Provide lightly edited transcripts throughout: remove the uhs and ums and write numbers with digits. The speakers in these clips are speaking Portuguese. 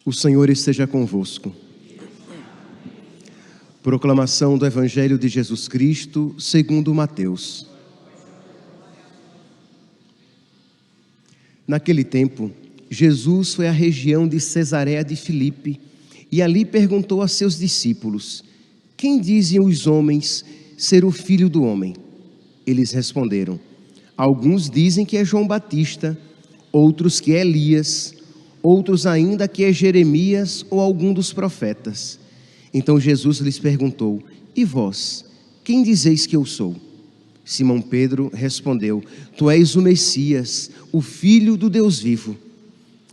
O Senhor esteja convosco. Proclamação do Evangelho de Jesus Cristo, segundo Mateus. Naquele tempo, Jesus foi à região de Cesareia de Filipe e ali perguntou a seus discípulos: quem dizem os homens ser o Filho do Homem? Eles responderam: alguns dizem que é João Batista, outros que é Elias, outros ainda que é Jeremias ou algum dos profetas. Então Jesus lhes perguntou: e vós, quem dizeis que eu sou? Simão Pedro respondeu: tu és o Messias, o Filho do Deus vivo.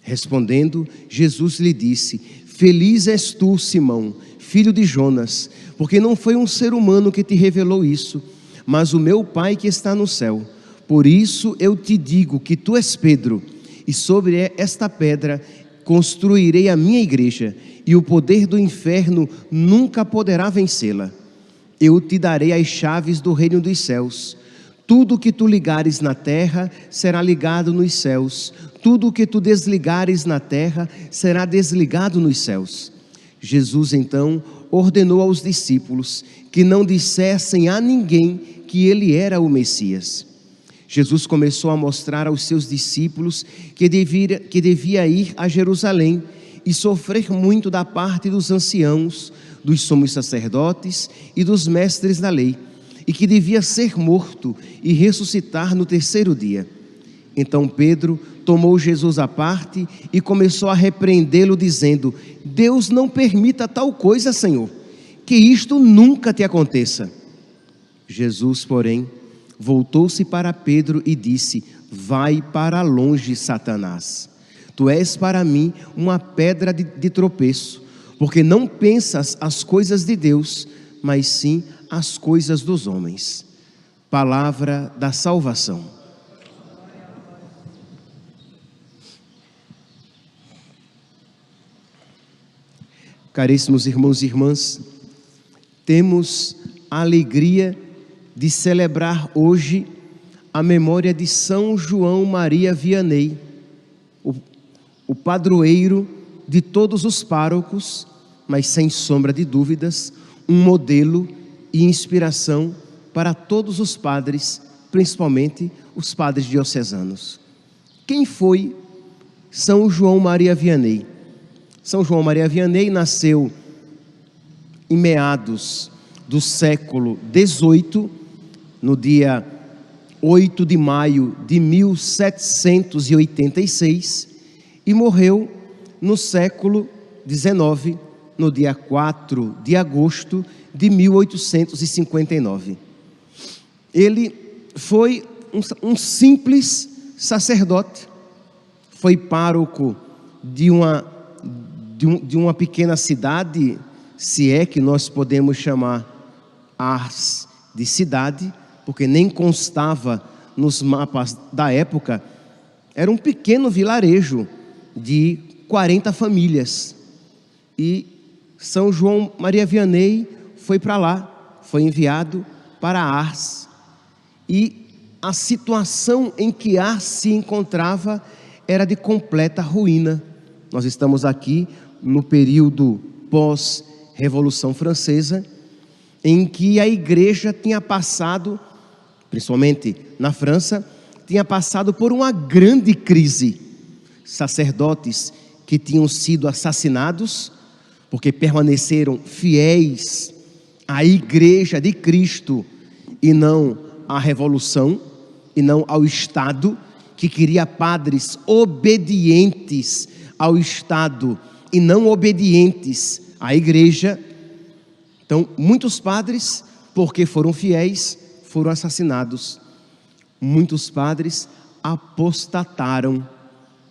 Respondendo, Jesus lhe disse: feliz és tu, Simão, filho de Jonas, porque não foi um ser humano que te revelou isso, mas o meu Pai que está no céu. Por isso eu te digo que tu és Pedro, e sobre esta pedra construirei a minha igreja, e o poder do inferno nunca poderá vencê-la. Eu te darei as chaves do reino dos céus. Tudo que tu ligares na terra será ligado nos céus. Tudo que tu desligares na terra será desligado nos céus. Jesus então ordenou aos discípulos que não dissessem a ninguém que ele era o Messias. Jesus começou a mostrar aos seus discípulos que devia ir a Jerusalém e sofrer muito da parte dos anciãos, dos sumos sacerdotes e dos mestres da lei, e que devia ser morto e ressuscitar no terceiro dia. Então Pedro tomou Jesus à parte e começou a repreendê-lo, dizendo: Deus não permita tal coisa, Senhor, que isto nunca te aconteça. Jesus, porém, voltou-se para Pedro e disse: vai para longe, Satanás. Tu és para mim uma pedra de tropeço, porque não pensas as coisas de Deus, mas sim as coisas dos homens. Palavra da salvação. Caríssimos irmãos e irmãs, temos a alegria de celebrar hoje a memória de São João Maria Vianney, o padroeiro de todos os párocos, mas sem sombra de dúvidas, um modelo e inspiração para todos os padres, principalmente os padres diocesanos. Quem foi São João Maria Vianney? São João Maria Vianney nasceu em meados do século XVIII, no dia 8 de maio de 1786, e morreu no século XIX, no dia 4 de agosto de 1859. Ele foi um simples sacerdote, foi pároco de uma pequena cidade, se é que nós podemos chamar Ars de cidade, porque nem constava nos mapas da época. Era um pequeno vilarejo de 40 famílias. E São João Maria Vianney foi para lá, foi enviado para Ars. E a situação em que Ars se encontrava era de completa ruína. Nós estamos aqui no período pós-Revolução Francesa, em que a igreja tinha passado, principalmente na França, tinha passado por uma grande crise. Sacerdotes que tinham sido assassinados porque permaneceram fiéis à igreja de Cristo e não à revolução, e não ao Estado, que queria padres obedientes ao Estado e não obedientes à igreja. Então, muitos padres, porque foram fiéis, foram assassinados. Muitos padres apostataram,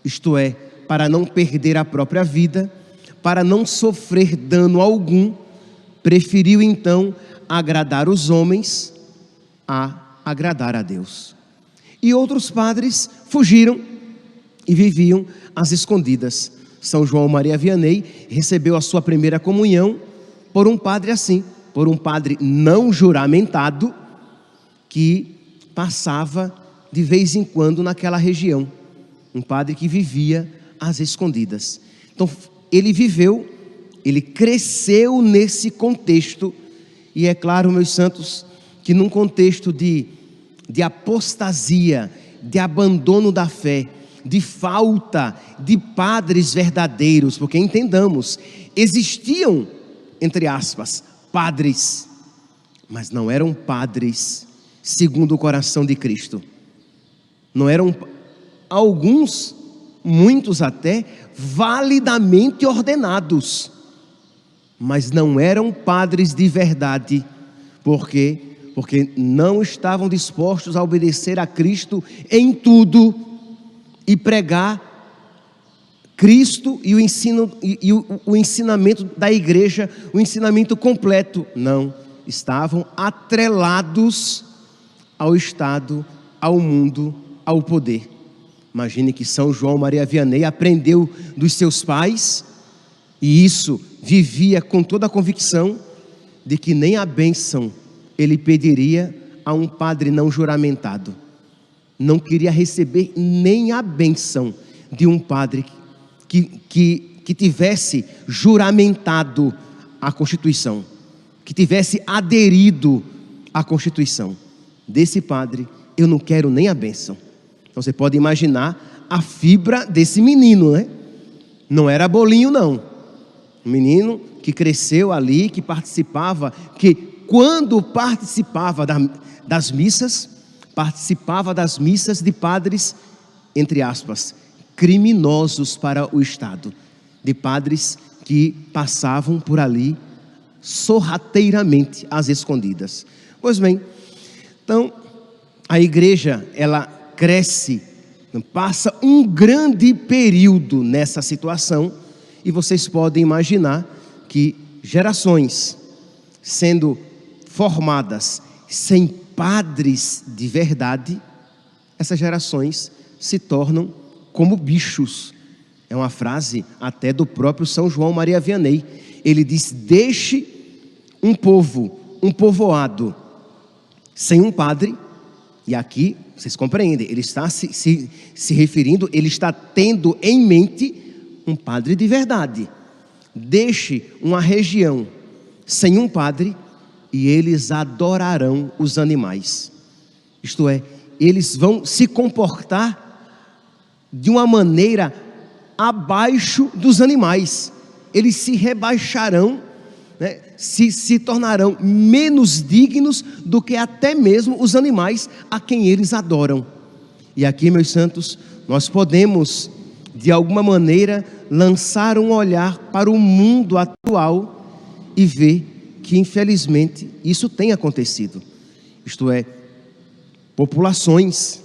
isto é, para não perder a própria vida, para não sofrer dano algum, preferiu então agradar os homens a agradar a Deus. E outros padres fugiram e viviam às escondidas. São João Maria Vianney recebeu a sua primeira comunhão por um padre assim, por um padre não juramentado, que passava de vez em quando naquela região. Um padre que vivia às escondidas. Então, ele viveu, ele cresceu nesse contexto. E é claro, meus santos, que num contexto de apostasia, de abandono da fé, de falta de padres verdadeiros, porque entendamos, existiam, entre aspas, padres, mas não eram padres segundo o coração de Cristo. Não eram alguns, muitos até, validamente ordenados, mas não eram padres de verdade. Por quê? Porque não estavam dispostos a obedecer a Cristo em tudo e pregar Cristo e o ensinamento da igreja, o ensinamento completo. Não, estavam atrelados ao Estado, ao mundo, ao poder. Imagine que São João Maria Vianney aprendeu dos seus pais, e isso vivia com toda a convicção de que nem a bênção ele pediria a um padre não juramentado. Não queria receber nem a bênção de um padre que tivesse juramentado a Constituição, que tivesse aderido à Constituição. Desse padre eu não quero nem a bênção. Então você pode imaginar a fibra desse menino, né? Não era bolinho não. Um menino que cresceu ali, que participava, que quando participava das missas, participava das missas de padres, entre aspas, criminosos para o Estado, de padres que passavam por ali sorrateiramente às escondidas. Pois bem, então a igreja, ela cresce, passa um grande período nessa situação, e vocês podem imaginar que gerações sendo formadas sem padres de verdade, essas gerações se tornam como bichos. É uma frase até do próprio São João Maria Vianney. Ele diz: deixe um povo, um povoado sem um padre. E aqui, vocês compreendem, ele está se referindo, ele está tendo em mente um padre de verdade. Deixe uma região sem um padre e eles adorarão os animais. Isto é, eles vão se comportar de uma maneira abaixo dos animais. Eles se rebaixarão, né? se tornarão menos dignos do que até mesmo os animais a quem eles adoram. E aqui, meus santos, nós podemos, de alguma maneira, lançar um olhar para o mundo atual e ver que, infelizmente, isso tem acontecido. Isto é, populações,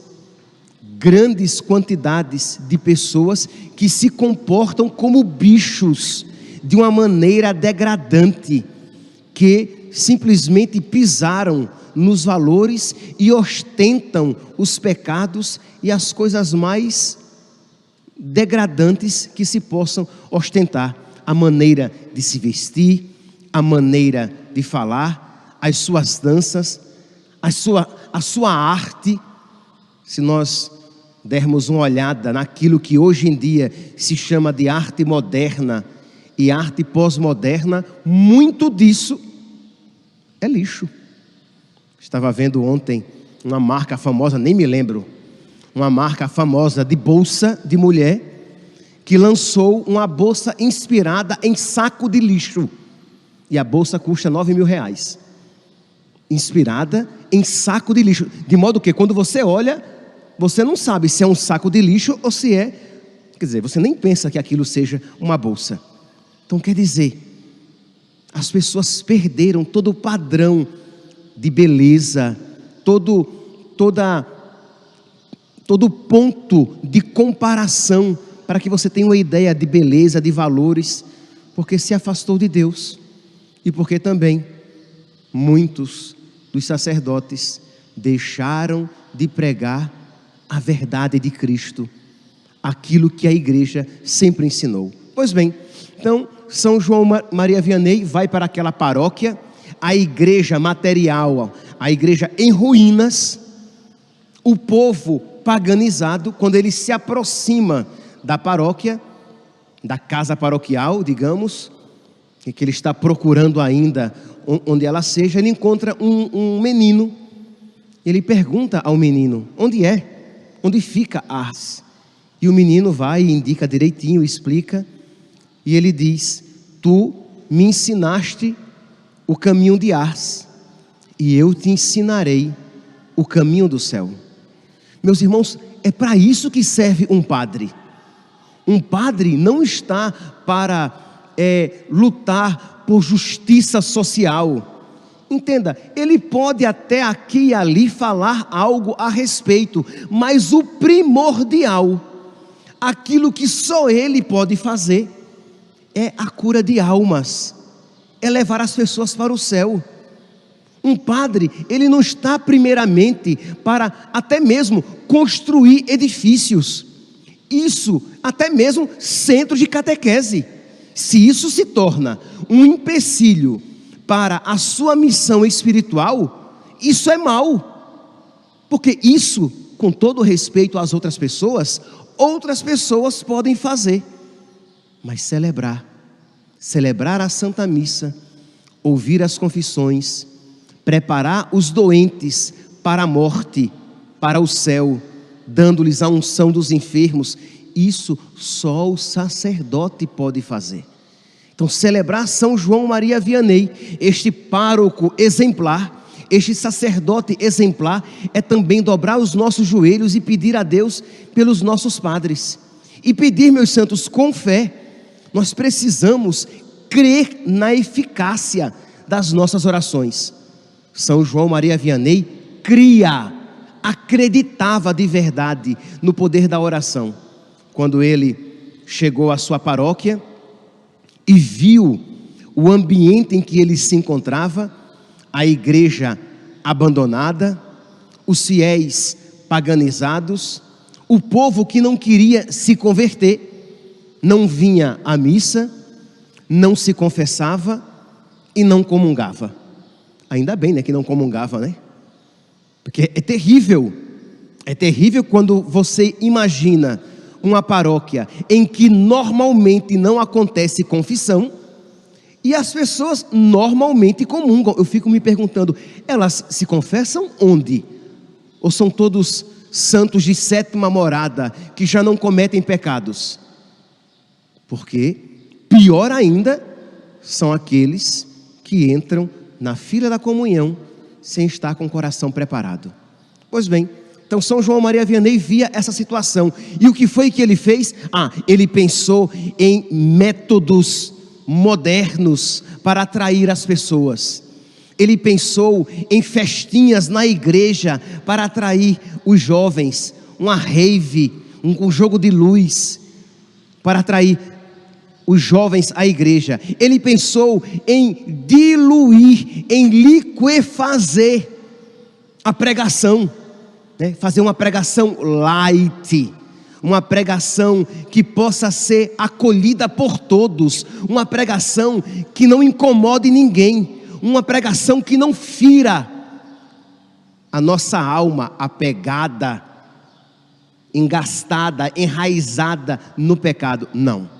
grandes quantidades de pessoas que se comportam como bichos, de uma maneira degradante, que simplesmente pisaram nos valores e ostentam os pecados e as coisas mais degradantes que se possam ostentar. A maneira de se vestir, a maneira de falar, as suas danças, a sua arte. Se nós dermos uma olhada naquilo que hoje em dia se chama de arte moderna e arte pós-moderna, muito disso é lixo. Estava vendo ontem uma marca famosa, nem me lembro, uma marca famosa de bolsa de mulher, que lançou uma bolsa inspirada em saco de lixo, e a bolsa custa R$9.000, inspirada em saco de lixo, de modo que quando você olha, você não sabe se é um saco de lixo ou se é, quer dizer, você nem pensa que aquilo seja uma bolsa. Então quer dizer, as pessoas perderam todo o padrão de beleza, todo ponto de comparação, para que você tenha uma ideia de beleza, de valores, porque se afastou de Deus, e porque também muitos dos sacerdotes deixaram de pregar a verdade de Cristo, aquilo que a igreja sempre ensinou. Pois bem, então São João Maria Vianney vai para aquela paróquia, a igreja material, a igreja em ruínas, o povo paganizado. Quando ele se aproxima da paróquia, da casa paroquial, digamos, que ele está procurando ainda onde ela seja, ele encontra um menino. Ele pergunta ao menino: onde é? Onde fica Ars? E o menino vai e indica direitinho, explica. E ele diz: tu me ensinaste o caminho de Ars, e eu te ensinarei o caminho do céu. Meus irmãos, é para isso que serve um padre. Um padre não está para lutar por justiça social. Entenda, ele pode até aqui e ali falar algo a respeito, mas o primordial, aquilo que só ele pode fazer, é a cura de almas, é levar as pessoas para o céu. Um padre, ele não está primeiramente para até mesmo construir edifícios, isso até mesmo centros de catequese. Se isso se torna um empecilho para a sua missão espiritual, isso é mal, porque isso, com todo respeito às outras pessoas podem fazer, mas celebrar a Santa Missa, ouvir as confissões, preparar os doentes para a morte, para o céu, dando-lhes a unção dos enfermos, isso só o sacerdote pode fazer. Então, celebrar São João Maria Vianney, este pároco exemplar, este sacerdote exemplar, é também dobrar os nossos joelhos e pedir a Deus pelos nossos padres. E pedir, meus santos, com fé. Nós precisamos crer na eficácia das nossas orações. São João Maria Vianney acreditava de verdade no poder da oração. Quando ele chegou à sua paróquia e viu o ambiente em que ele se encontrava, a igreja abandonada, os fiéis paganizados, o povo que não queria se converter, não vinha à missa, não se confessava e não comungava. Ainda bem, né, que não comungava, né? Porque é terrível quando você imagina uma paróquia em que normalmente não acontece confissão e as pessoas normalmente comungam. Eu fico me perguntando, elas se confessam onde? Ou são todos santos de sétima morada que já não cometem pecados? Porque pior ainda são aqueles que entram na fila da comunhão sem estar com o coração preparado. Pois bem, então São João Maria Vianney via essa situação. E o que foi que ele fez? Ele pensou em métodos modernos para atrair as pessoas. Ele pensou em festinhas na igreja para atrair os jovens, uma rave, um jogo de luz para atrair os jovens à igreja. Ele pensou em diluir, em liquefazer a pregação, né? Fazer uma pregação light, uma pregação que possa ser acolhida por todos, uma pregação que não incomode ninguém, uma pregação que não fira a nossa alma apegada, engastada, enraizada no pecado. Não.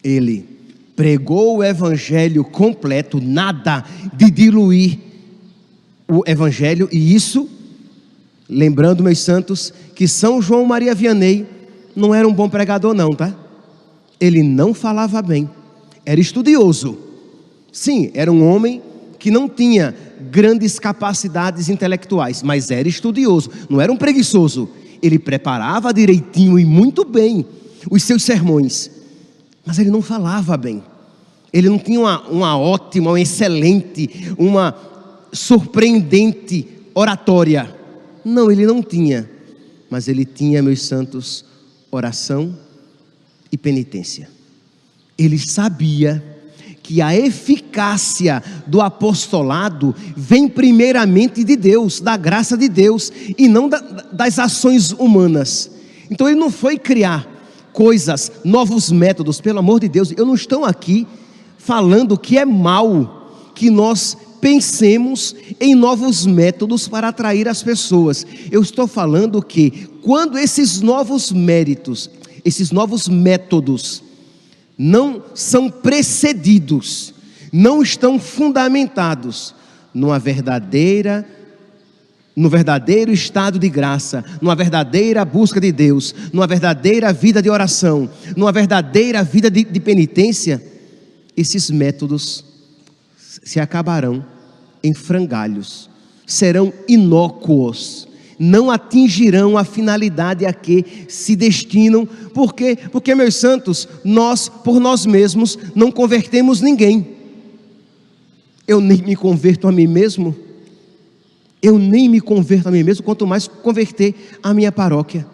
Ele pregou o evangelho completo, nada de diluir o evangelho. E isso, lembrando, meus santos, que São João Maria Vianney não era um bom pregador não, tá? Ele não falava bem, era estudioso. Sim, era um homem que não tinha grandes capacidades intelectuais, mas era estudioso, não era um preguiçoso. Ele preparava direitinho e muito bem os seus sermões, mas ele não falava bem. Ele não tinha uma ótima, uma excelente, uma surpreendente oratória. Não, ele não tinha. Mas ele tinha, meus santos, oração e penitência. Ele sabia que a eficácia do apostolado vem primeiramente de Deus, da graça de Deus, e não das ações humanas. Então ele não foi criar coisas, novos métodos. Pelo amor de Deus, eu não estou aqui falando que é mal que nós pensemos em novos métodos para atrair as pessoas. Eu estou falando que quando esses novos méritos, esses novos métodos não são precedidos, não estão fundamentados no verdadeiro estado de graça, numa verdadeira busca de Deus, numa verdadeira vida de oração, numa verdadeira vida de penitência, esses métodos se acabarão em frangalhos, serão inócuos, não atingirão a finalidade a que se destinam. Por quê? Porque, meus santos, nós, por nós mesmos, não convertemos ninguém. Eu nem me converto a mim mesmo. Eu nem me converto a mim mesmo, quanto mais converter a minha paróquia.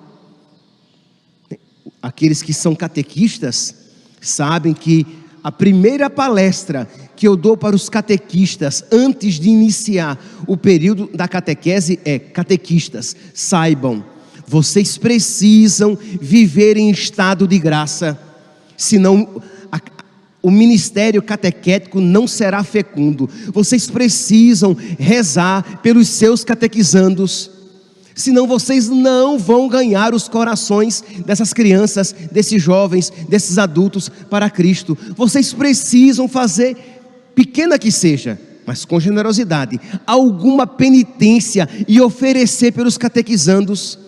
Aqueles que são catequistas sabem que a primeira palestra que eu dou para os catequistas antes de iniciar o período da catequese é: catequistas, saibam, vocês precisam viver em estado de graça, senão o ministério catequético não será fecundo. Vocês precisam rezar pelos seus catequizandos, senão vocês não vão ganhar os corações dessas crianças, desses jovens, desses adultos para Cristo. Vocês precisam fazer, pequena que seja, mas com generosidade, alguma penitência e oferecer pelos catequizandos,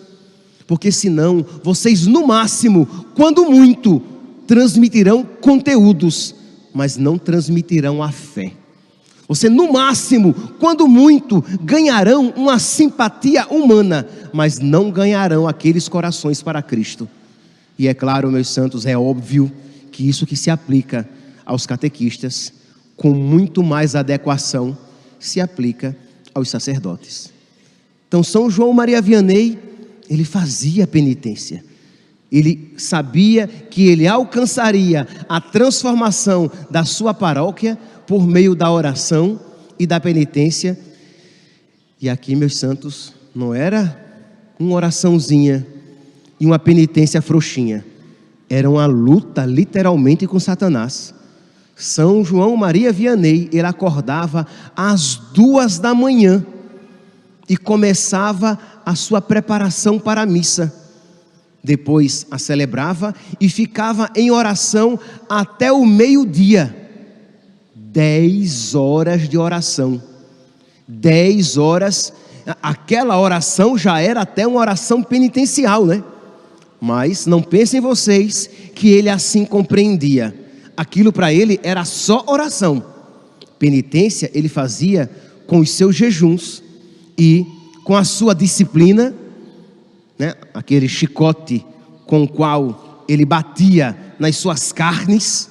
porque senão vocês no máximo, quando muito, transmitirão conteúdos, mas não transmitirão a fé. Você no máximo, quando muito, ganharão uma simpatia humana, mas não ganharão aqueles corações para Cristo. E é claro, meus santos, é óbvio que isso que se aplica aos catequistas, com muito mais adequação, se aplica aos sacerdotes. Então São João Maria Vianney, ele fazia penitência. Ele sabia que ele alcançaria a transformação da sua paróquia por meio da oração e da penitência. E aqui, meus santos, não era uma oraçãozinha e uma penitência frouxinha. Era uma luta, literalmente, com Satanás. São João Maria Vianney, ele acordava às 2 da manhã e começava a sua preparação para a missa. Depois a celebrava e ficava em oração até o meio-dia. 10 horas de oração. 10 horas, aquela oração já era até uma oração penitencial, né? Mas não pensem vocês que ele assim compreendia. Aquilo para ele era só oração. Penitência ele fazia com os seus jejuns e com a sua disciplina, né? Aquele chicote com o qual ele batia nas suas carnes,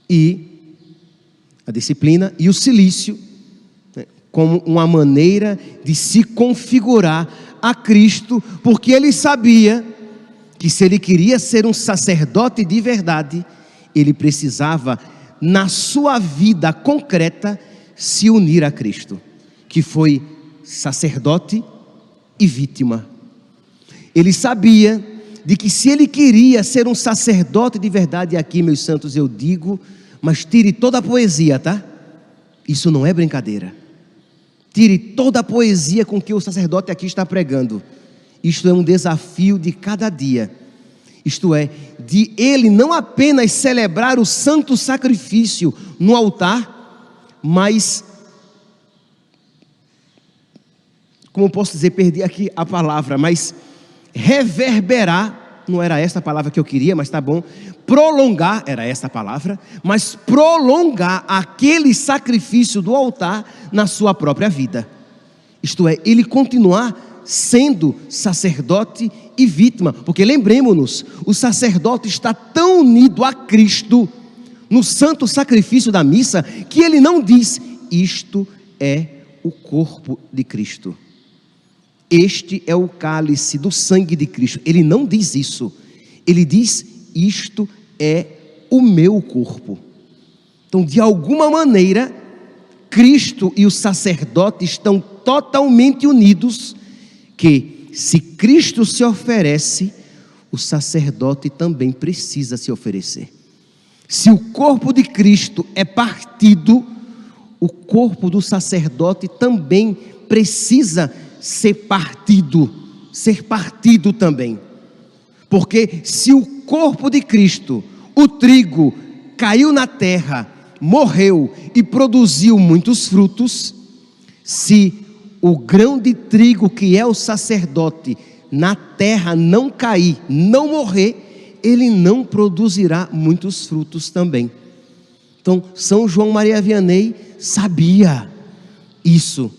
e a disciplina e o cilício, né? Como uma maneira de se configurar a Cristo, porque ele sabia que se ele queria ser um sacerdote de verdade, ele precisava, na sua vida concreta, se unir a Cristo, que foi sacerdote e vítima. Ele sabia de que se ele queria ser um sacerdote de verdade, e aqui, meus santos, eu digo, mas tire toda a poesia, tá? Isso não é brincadeira. Tire toda a poesia com que o sacerdote aqui está pregando. Isto é um desafio de cada dia. Isto é, de ele não apenas celebrar o santo sacrifício no altar, mas, como posso dizer, perdi aqui a palavra, mas reverberar, não era essa a palavra que eu queria, mas tá bom, prolongar, era essa a palavra, mas prolongar aquele sacrifício do altar na sua própria vida. Isto é, ele continuar sendo sacerdote e vítima, porque lembremos-nos, o sacerdote está tão unido a Cristo no santo sacrifício da missa, que ele não diz: isto é o corpo de Cristo, este é o cálice do sangue de Cristo. Ele não diz isso, ele diz: isto é o meu corpo. Então, de alguma maneira, Cristo e o sacerdote estão totalmente unidos, que se Cristo se oferece, o sacerdote também precisa se oferecer. Se o corpo de Cristo é partido, o corpo do sacerdote também precisa ser partido também. Porque se o corpo de Cristo, o trigo caiu na terra, morreu e produziu muitos frutos, se o grão de trigo que é o sacerdote na terra não cair, não morrer, ele não produzirá muitos frutos também. Então, São João Maria Vianney sabia isso,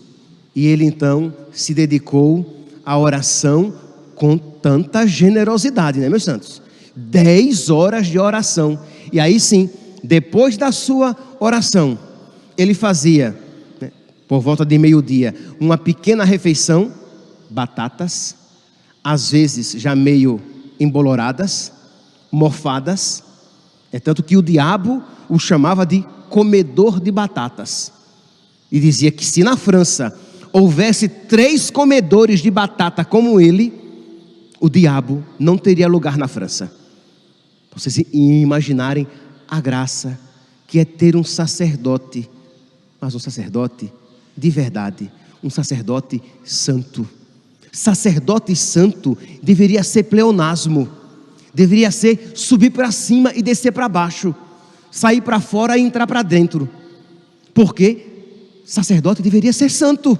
e ele então se dedicou à oração com tanta generosidade, né, meus santos? 10 horas de oração, e aí sim, depois da sua oração, ele fazia, né, por volta de meio-dia, uma pequena refeição, batatas, às vezes já meio emboloradas, mofadas, é tanto que o diabo o chamava de comedor de batatas, e dizia que se na França houvesse 3 comedores de batata como ele, o diabo não teria lugar na França. Vocês imaginarem a graça que é ter um sacerdote, mas um sacerdote de verdade, um sacerdote santo. Sacerdote santo deveria ser pleonasmo, deveria ser subir para cima e descer para baixo, sair para fora e entrar para dentro, porque sacerdote deveria ser santo,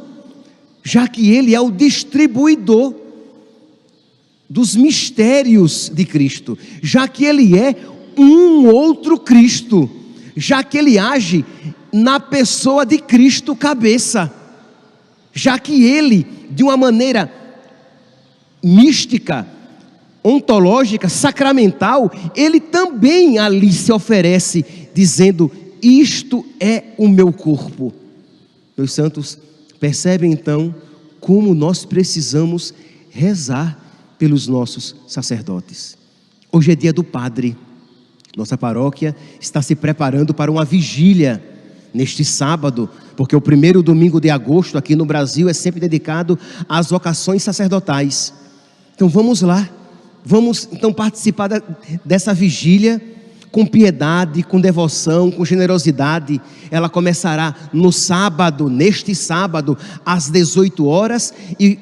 já que ele é o distribuidor dos mistérios de Cristo, já que ele é um outro Cristo, já que ele age na pessoa de Cristo cabeça, já que ele, de uma maneira mística, ontológica, sacramental, ele também ali se oferece, dizendo: isto é o meu corpo. Meus santos, percebem então como nós precisamos rezar pelos nossos sacerdotes. Hoje é dia do padre. Nossa paróquia está se preparando para uma vigília neste sábado, porque o primeiro domingo de agosto aqui no Brasil é sempre dedicado às vocações sacerdotais. Então vamos lá, vamos então participar dessa vigília com piedade, com devoção, com generosidade. Ela começará no sábado, neste sábado, às 18 horas e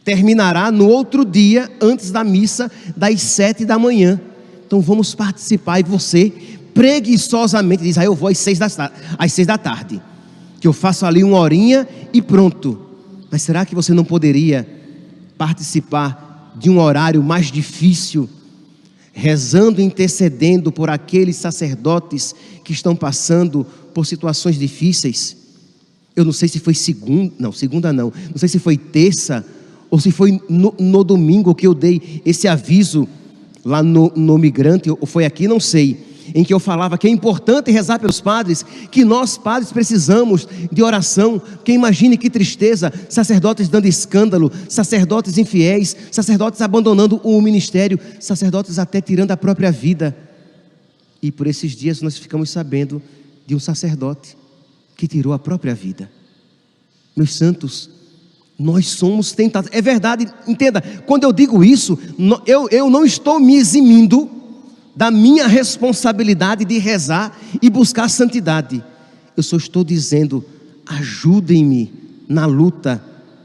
terminará no outro dia, antes da missa, das 7 da manhã. Então vamos participar, e você preguiçosamente diz: eu vou às 6 da tarde, que eu faço ali uma horinha e pronto. Mas será que você não poderia participar de um horário mais difícil, rezando, intercedendo por aqueles sacerdotes que estão passando por situações difíceis? Eu não sei se foi segunda não sei se foi terça, ou se foi no domingo que eu dei esse aviso lá no Migrante, ou foi aqui, não sei, em que eu falava que é importante rezar pelos padres, que nós padres precisamos de oração, porque imagine que tristeza, sacerdotes dando escândalo, sacerdotes infiéis, sacerdotes abandonando o ministério, sacerdotes até tirando a própria vida. E por esses dias nós ficamos sabendo de um sacerdote que tirou a própria vida. Meus santos, nós somos tentados, é verdade, entenda, quando eu digo isso, eu não estou me eximindo da minha responsabilidade de rezar e buscar santidade. Eu só estou dizendo: ajudem-me na luta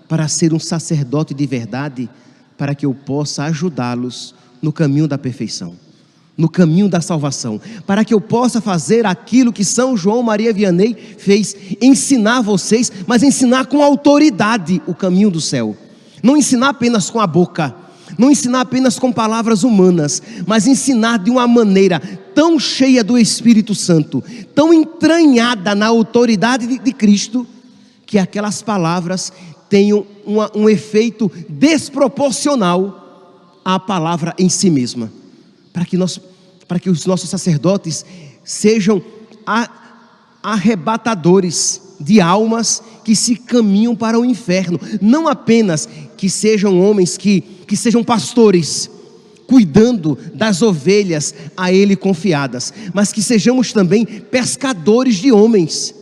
para ser um sacerdote de verdade, para que eu possa ajudá-los no caminho da perfeição, no caminho da salvação, para que eu possa fazer aquilo que São João Maria Vianney fez: ensinar vocês, mas ensinar com autoridade o caminho do céu. Não ensinar apenas com a boca, não ensinar apenas com palavras humanas, mas ensinar de uma maneira tão cheia do Espírito Santo, tão entranhada na autoridade de Cristo, que aquelas palavras tenham um efeito desproporcional à palavra em si mesma, para que os nossos sacerdotes sejam arrebatadores de almas que se caminham para o inferno. Não apenas que sejam homens que sejam pastores, cuidando das ovelhas a ele confiadas, mas que sejamos também pescadores de homens,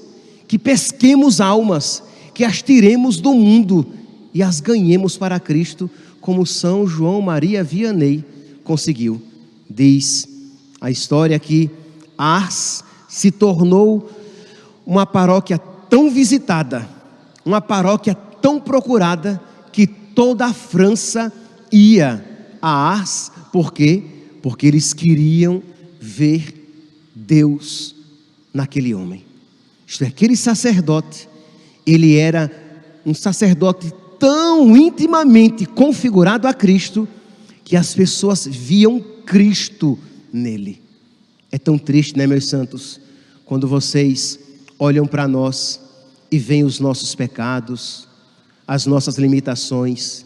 que pesquemos almas, que as tiremos do mundo e as ganhemos para Cristo, como São João Maria Vianney conseguiu. Diz a história que Ars se tornou uma paróquia tão visitada, uma paróquia tão procurada, que toda a França ia a Ars. Por quê? Porque eles queriam ver Deus naquele homem. Isto é, aquele sacerdote, ele era um sacerdote tão intimamente configurado a Cristo, que as pessoas viam Cristo nele. É tão triste, né, meus santos, quando vocês olham para nós e veem os nossos pecados, as nossas limitações,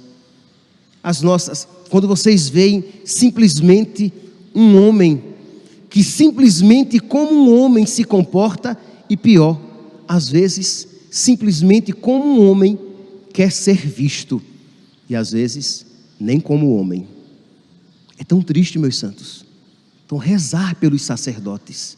quando vocês veem simplesmente um homem que simplesmente como um homem se comporta, e pior, às vezes simplesmente como um homem quer ser visto, e às vezes nem como homem. É tão triste, meus santos. Então, rezar pelos sacerdotes,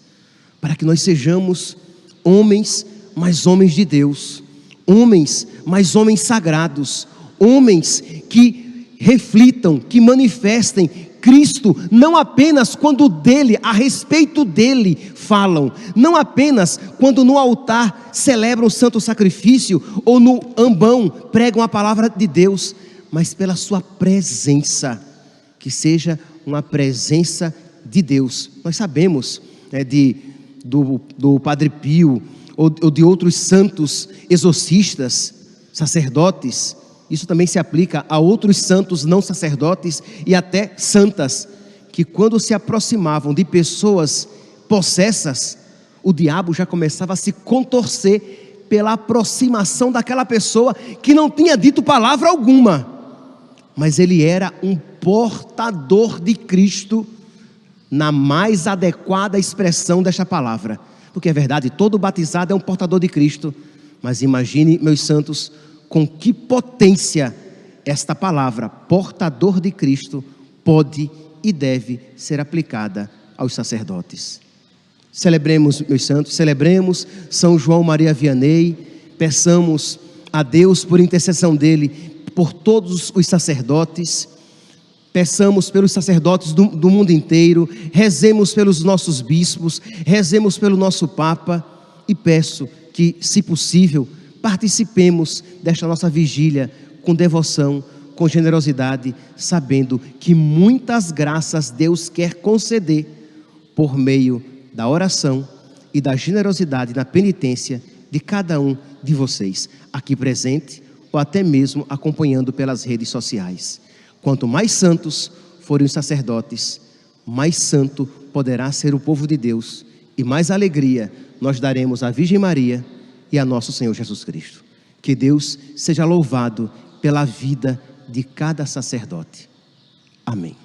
para que nós sejamos homens, mas homens de Deus, homens, mas homens sagrados, homens que reflitam, que manifestem Cristo, não apenas quando dele, a respeito dele falam, não apenas quando no altar celebram o santo sacrifício, ou no ambão pregam a palavra de Deus, mas pela sua presença, que seja uma presença de Deus. Nós sabemos do Padre Pio, ou de outros santos exorcistas, sacerdotes. Isso também se aplica a outros santos não sacerdotes e até santas, que quando se aproximavam de pessoas possessas, o diabo já começava a se contorcer pela aproximação daquela pessoa que não tinha dito palavra alguma, mas ele era um portador de Cristo na mais adequada expressão desta palavra, porque é verdade, todo batizado é um portador de Cristo, mas imagine, meus santos, com que potência esta palavra, portador de Cristo, pode e deve ser aplicada aos sacerdotes. Celebremos, meus santos, celebremos São João Maria Vianney, peçamos a Deus por intercessão dele, por todos os sacerdotes, peçamos pelos sacerdotes do mundo inteiro, rezemos pelos nossos bispos, rezemos pelo nosso Papa, e peço que, se possível, participemos desta nossa vigília com devoção, com generosidade, sabendo que muitas graças Deus quer conceder por meio da oração e da generosidade na penitência de cada um de vocês, aqui presente ou até mesmo acompanhando pelas redes sociais. Quanto mais santos forem os sacerdotes, mais santo poderá ser o povo de Deus, e mais alegria nós daremos à Virgem Maria e a nosso Senhor Jesus Cristo. Que Deus seja louvado pela vida de cada sacerdote. Amém.